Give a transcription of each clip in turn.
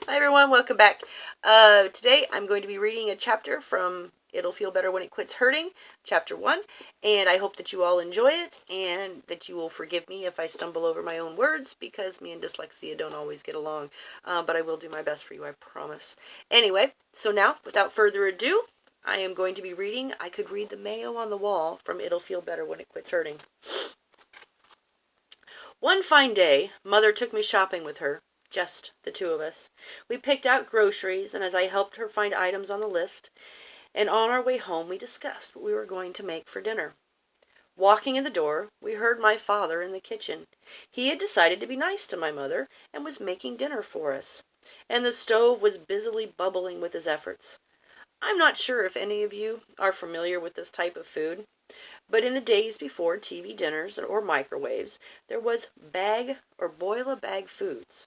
Hi everyone, welcome back. Today I'm going to be reading a chapter from It'll Feel Better When It Quits Hurting, Chapter 1, and I hope that you all enjoy it and that you will forgive me if I stumble over my own words because me and dyslexia don't always get along, but I will do my best for you, I promise. Anyway, so now, without further ado, I am going to be reading I Could Read the Mayo on the Wall from It'll Feel Better When It Quits Hurting. One fine day, Mother took me shopping with her. Just the two of us. We picked out groceries, and as I helped her find items on the list, and on our way home we discussed what we were going to make for dinner. Walking in the door, we heard my father in the kitchen. He had decided to be nice to my mother and was making dinner for us, and the stove was busily bubbling with his efforts. I'm not sure if any of you are familiar with this type of food, but in the days before TV dinners or microwaves, there was bag or boil-a-bag foods.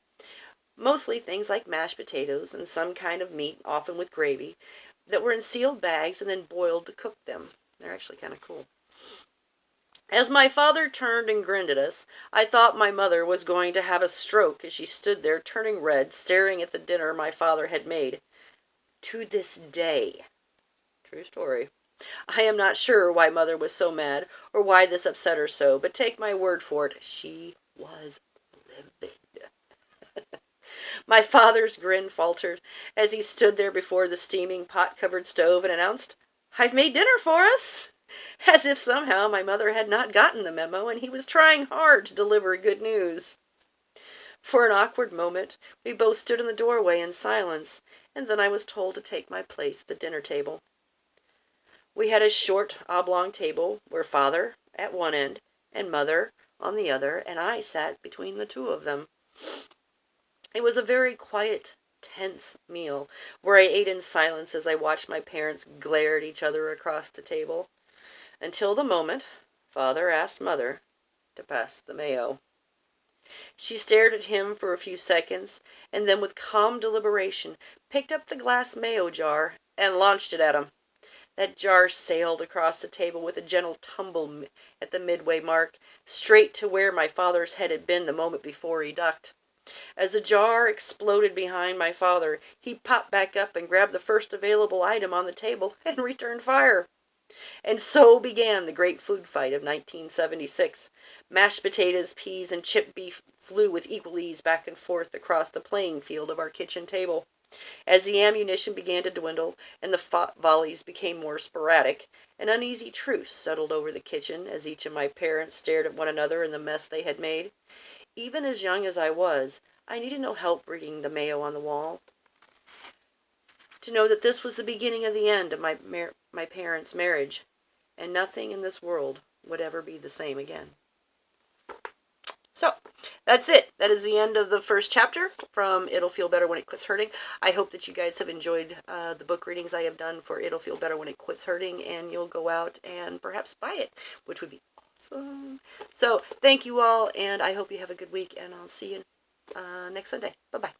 Mostly things like mashed potatoes and some kind of meat, often with gravy, that were in sealed bags and then boiled to cook them. They're actually kind of cool. As my father turned and grinned at us, I thought my mother was going to have a stroke as she stood there turning red, staring at the dinner my father had made. To this day. True story. I am not sure why Mother was so mad or why this upset her so, but take my word for it, she was livid. My father's grin faltered as he stood there before the steaming pot-covered stove and announced, "I've made dinner for us!" As if somehow my mother had not gotten the memo and he was trying hard to deliver good news. For an awkward moment, we both stood in the doorway in silence, and then I was told to take my place at the dinner table. We had a short, oblong table where Father at one end and Mother on the other, and I sat between the two of them. It was a very quiet, tense meal, where I ate in silence as I watched my parents glare at each other across the table, until the moment Father asked Mother to pass the mayo. She stared at him for a few seconds, and then with calm deliberation picked up the glass mayo jar and launched it at him. That jar sailed across the table with a gentle tumble at the midway mark, straight to where my father's head had been the moment before he ducked. As the jar exploded behind my father, he popped back up and grabbed the first available item on the table and returned fire. And so began the great food fight of 1976. Mashed potatoes, peas, and chipped beef flew with equal ease back and forth across the playing field of our kitchen table. As the ammunition began to dwindle and the volleys became more sporadic, an uneasy truce settled over the kitchen as each of my parents stared at one another in the mess they had made. Even as young as I was, I needed no help reading the mayo on the wall. To know that this was the beginning of the end of my parents' marriage, and nothing in this world would ever be the same again. So, that's it. That is the end of the first chapter from It'll Feel Better When It Quits Hurting. I hope that you guys have enjoyed the book readings I have done for It'll Feel Better When It Quits Hurting, and you'll go out and perhaps buy it, which would be awesome. So, thank you all, and I hope you have a good week, and I'll see you next Sunday. Bye-bye.